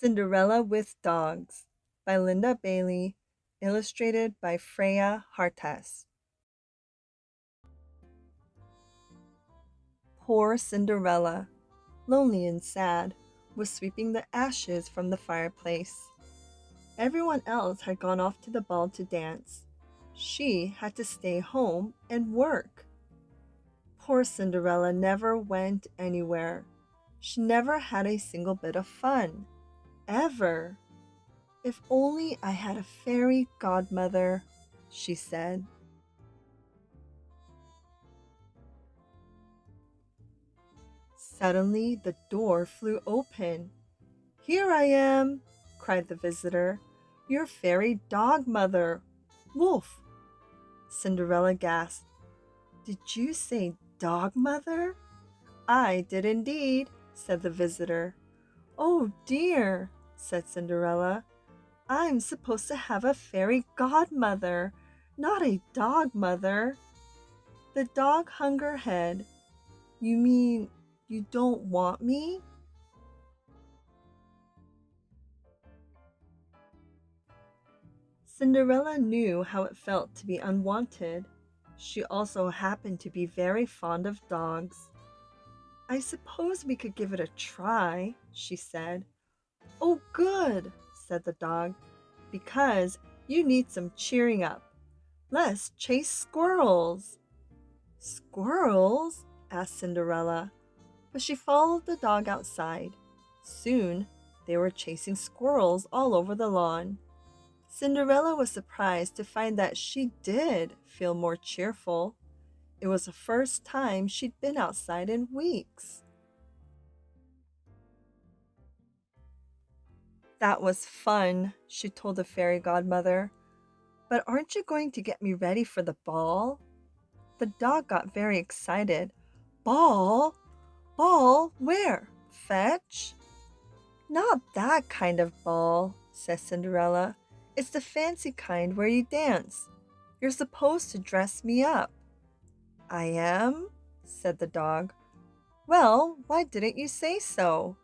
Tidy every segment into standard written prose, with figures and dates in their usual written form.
Cinderella with Dogs by Linda Bailey, illustrated by Freya Hartas. Poor Cinderella, lonely and sad, was sweeping the ashes from the fireplace. Everyone else had gone off to the ball to dance. She had to stay home and work. Poor Cinderella never went anywhere. She never had a single bit of fun. Ever. If only I had a fairy godmother, she said. Suddenly, the door flew open. "Here I am," cried the visitor. "Your fairy dogmother. Woof!" Cinderella gasped. "Did you say dogmother?" "I did indeed," said the visitor. "Oh dear," said Cinderella. "I'm supposed to have a fairy godmother, not a dogmother." The dog hung her head. "You mean you don't want me?" Cinderella knew how it felt to be unwanted. She also happened to be very fond of dogs. "I suppose we could give it a try," she said. "Oh, good," said the dog, "because you need some cheering up. Let's chase squirrels." "Squirrels?" asked Cinderella, but she followed the dog outside. Soon, they were chasing squirrels all over the lawn. Cinderella was surprised to find that she did feel more cheerful. It was the first time she'd been outside in weeks. "That was fun," she told the fairy godmother. "But aren't you going to get me ready for the ball?" The dog got very excited. "Ball? Ball? Where? Fetch?" "Not that kind of ball," said Cinderella. "It's the fancy kind where you dance. You're supposed to dress me up." "I am?" said the dog. "Well, why didn't you say so?"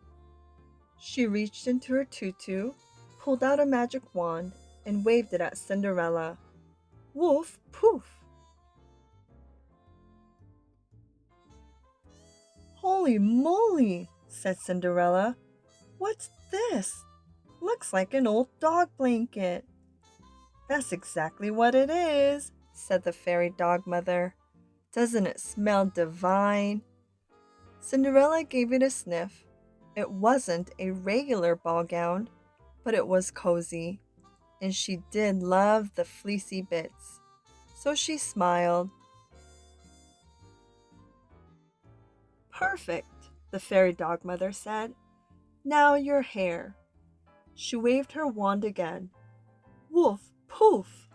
She reached into her tutu, pulled out a magic wand, and waved it at Cinderella. Woof, poof! "Holy moly!" said Cinderella. "What's this? Looks like an old dog blanket." "That's exactly what it is," said the fairy dogmother. "Doesn't it smell divine?" Cinderella gave it a sniff. It wasn't a regular ball gown, but it was cozy, and she did love the fleecy bits. So she smiled. "Perfect," the fairy dogmother said. "Now your hair." She waved her wand again. Woof, poof!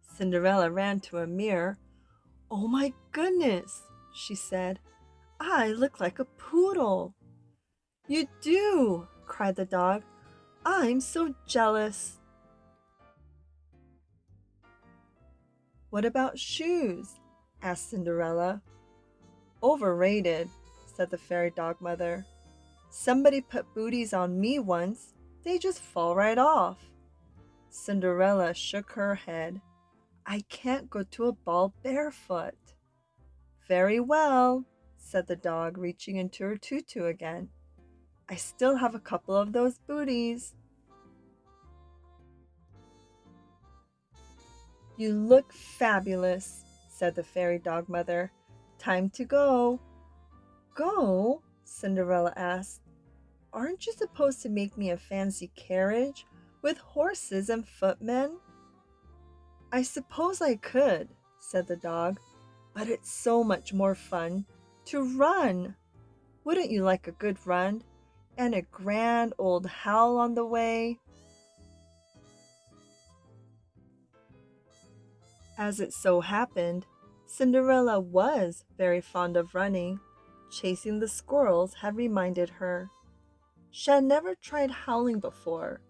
Cinderella ran to a mirror. "Oh my goodness," she said. "I look like a poodle." "You do," cried the dog. "I'm so jealous." "What about shoes?" asked Cinderella. "Overrated," said the fairy dogmother. "Somebody put booties on me once. They just fall right off." Cinderella shook her head. "I can't go to a ball barefoot." "Very well," said the dog, reaching into her tutu again. "I still have a couple of those booties." "You look fabulous," said the fairy dogmother. "Time to go." "Go?" Cinderella asked. "Aren't you supposed to make me a fancy carriage with horses and footmen?" "I suppose I could," said the dog, "but it's so much more fun to run. Wouldn't you like a good run and a grand old howl on the way?" As it so happened, Cinderella was very fond of running. Chasing the squirrels had reminded her. She had never tried howling before,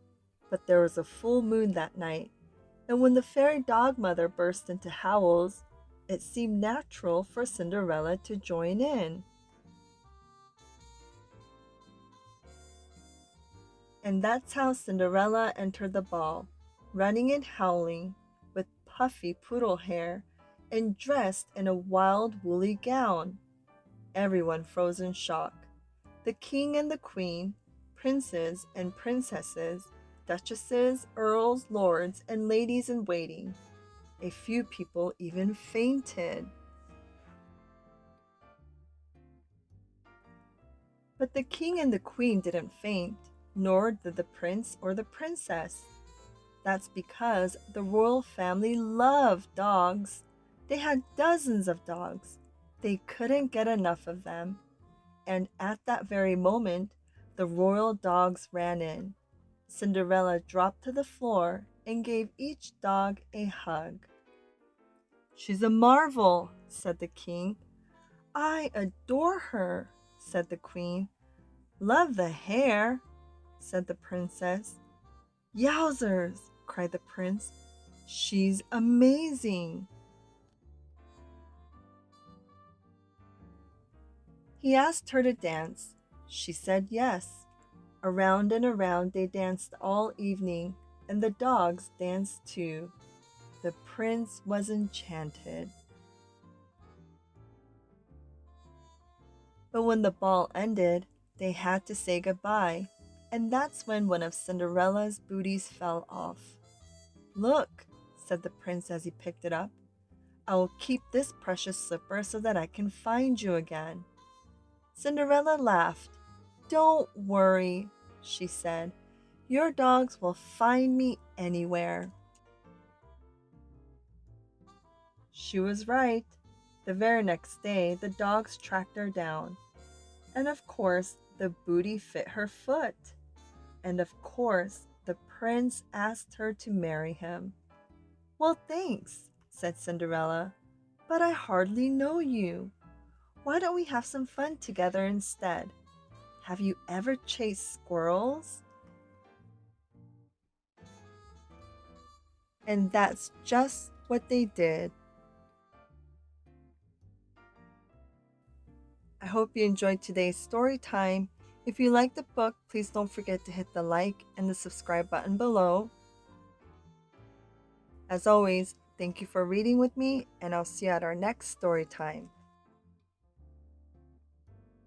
but there was a full moon that night, and when the fairy dogmother burst into howls, it seemed natural for Cinderella to join in. And that's how Cinderella entered the ball, running and howling, with puffy poodle hair and dressed in a wild woolly gown. Everyone froze in shock. The king and the queen, princes and princesses, duchesses, earls, lords, and ladies in waiting. A few people even fainted. But the king and the queen didn't faint, nor did the prince or the princess. That's because the royal family loved dogs. They had dozens of dogs. They couldn't get enough of them. And at that very moment, the royal dogs ran in. Cinderella dropped to the floor and gave each dog a hug. "She's a marvel," said the king. "I adore her," said the queen. "Love the hair," said the princess. "Yowzers," cried the prince. "She's amazing." He asked her to dance. She said yes. Around and around they danced all evening, and the dogs danced too. The prince was enchanted. But when the ball ended, they had to say goodbye, and that's when one of Cinderella's booties fell off. "Look," said the prince as he picked it up. "I will keep this precious slipper so that I can find you again." Cinderella laughed. "Don't worry," she said. "Your dogs will find me anywhere." She was right. The very next day, the dogs tracked her down. And of course, the booty fit her foot. And of course, the prince asked her to marry him. "Well, thanks," said Cinderella, "but I hardly know you. Why don't we have some fun together instead? Have you ever chased squirrels?" And that's just what they did. I hope you enjoyed today's story time. If you liked the book, please don't forget to hit the like and the subscribe button below. As always, thank you for reading with me, and I'll see you at our next story time.